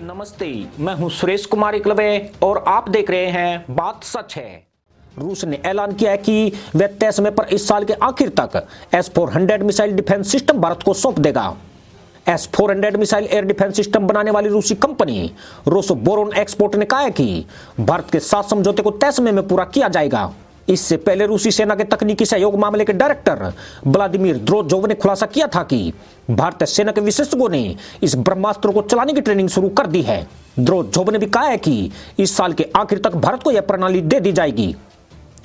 नमस्ते, मैं हूं सुरेश कुमार एकलवे और आप देख रहे हैं बात सच है। रूस ने ऐलान किया है कि वह तय समय पर इस साल के आखिर तक S-400 missile defence system Bharat को सौंप देगा। S-400 missile air defence system बनाने वाली रूसी कंपनी रोसोबोरोन एक्सपोर्ट ने कहा है कि भारत के साथ समझौते को तय समय में पूरा किया जाएगा। इससे पहले रूसी सेना के तकनीकी सहयोग मामले के डायरेक्टर व्लादिमीर द्रोजोव ने खुलासा किया था कि भारतीय सेना के विशेषज्ञों ने इस ब्रह्मास्त्र को चलाने की ट्रेनिंग शुरू कर दी है। द्रोजोव ने भी कहा है कि इस साल के आखिर तक भारत को यह प्रणाली दे दी जाएगी।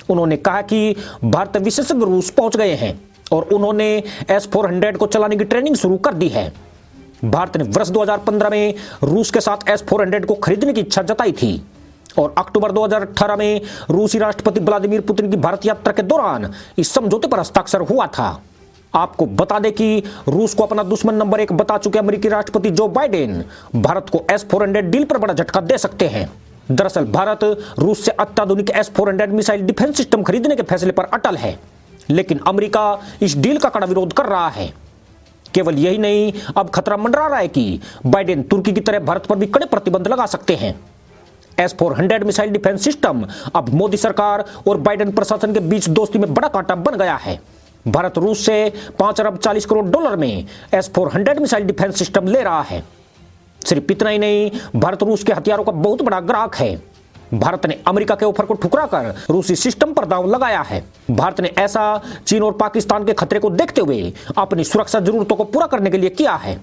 उन्होंने कहा कि भारतीय विशेषज्ञ रूस पहुंच गए हैं और उन्होंने S-400 को चलाने की ट्रेनिंग शुरू कर दी है। भारत ने वर्ष 2015 में रूस के साथ S-400 को खरीदने की इच्छा जताई थी और अक्टूबर 2018 में रूसी राष्ट्रपति व्लादिमीर पुतिन की भारत यात्रा के दौरान इस समझौते पर हस्ताक्षर हुआ था। आपको बता दें कि रूस को अपना दुश्मन नंबर 1 बता चुके अमेरिकी राष्ट्रपति जो बाइडेन भारत को S-400 डील पर बड़ा झटका दे सकते हैं। दरअसल भारत रूस से अत्याधुनिक S-400 मिसाइल डिफेंस सिस्टम खरीदने के फैसले पर अटल है, लेकिन अमेरिका इस डील का कड़ा विरोध कर रहा है। केवल यही नहीं, अब खतरा मंडरा रहा है कि बाइडेन तुर्की की तरह भारत पर भी कड़े प्रतिबंध लगा सकते हैं। S-400 मिसाइल डिफेंस सिस्टम अब मोदी सरकार और बाइडेन प्रशासन के बीच दोस्ती में बड़ा कांटा बन गया है। भारत रूस से 5 अरब 40 करोड़ डॉलर में S-400 मिसाइल डिफेंस सिस्टम ले रहा है। सिर्फ इतना ही नहीं, भारत रूस के हथियारों का बहुत बड़ा ग्राहक है। भारत ने अमेरिका के ऑफर को ठुकराकर रूसी सिस्टम पर दांव लगाया है। भारत ने ऐसा चीन और पाकिस्तान के खतरे को देखते हुए अपनी सुरक्षा जरूरतों को पूरा करने के लिए किया है।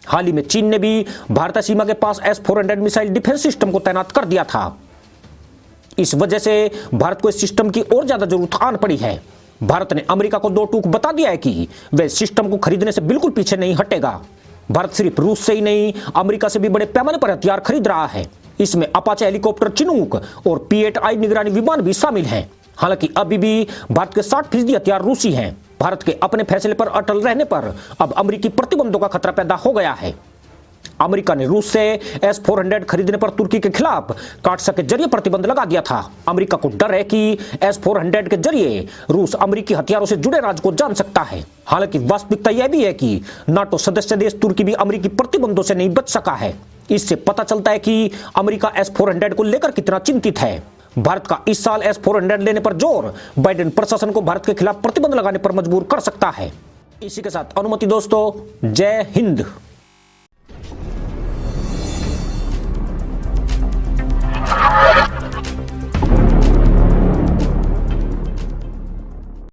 हाल ही में चीन ने भी भारतीय सीमा के पास S-400 मिसाइल डिफेंस सिस्टम को तैनात कर दिया था। इस वजह से भारत को इस सिस्टम की और ज्यादा जरूरत आन पड़ी है। भारत ने अमेरिका को दो टूक बता दिया है कि वह सिस्टम को खरीदने से बिल्कुल पीछे नहीं हटेगा। भारत सिर्फ रूस से ही नहीं, अमेरिका से भी बड़े पैमाने पर हथियार खरीद रहा है। इसमें अपाचे हेलीकॉप्टर, चिनूक और P-8I निगरानी विमान भी शामिल हैं। हालांकि अभी भी भारत के 60% हथियार रूसी हैं। भारत के अपने फैसले पर अटल रहने पर अब अमेरिकी प्रतिबंधों का खतरा पैदा हो गया है। अमेरिका ने रूस से S-400 खरीदने पर तुर्की के खिलाफ कार्डसा के जरिए प्रतिबंध लगा दिया था। अमेरिका को डर है कि S-400 के जरिए रूस अमेरिकी हथियारों से जुड़े राज को जान सकता है। हालांकि वास्तविकता यह भी है कि नाटो सदस्य देश तुर्की भी अमेरिकी प्रतिबंधों से नहीं बच सका है। इससे पता चलता है कि अमेरिका S-400 को लेकर कितना चिंतित है। भारत का इस साल S-400 लेने पर जोर बाइडेन प्रशासन को भारत के खिलाफ प्रतिबंध लगाने पर मजबूर कर सकता है। इसी के साथ अनुमति दोस्तों, जय हिंद।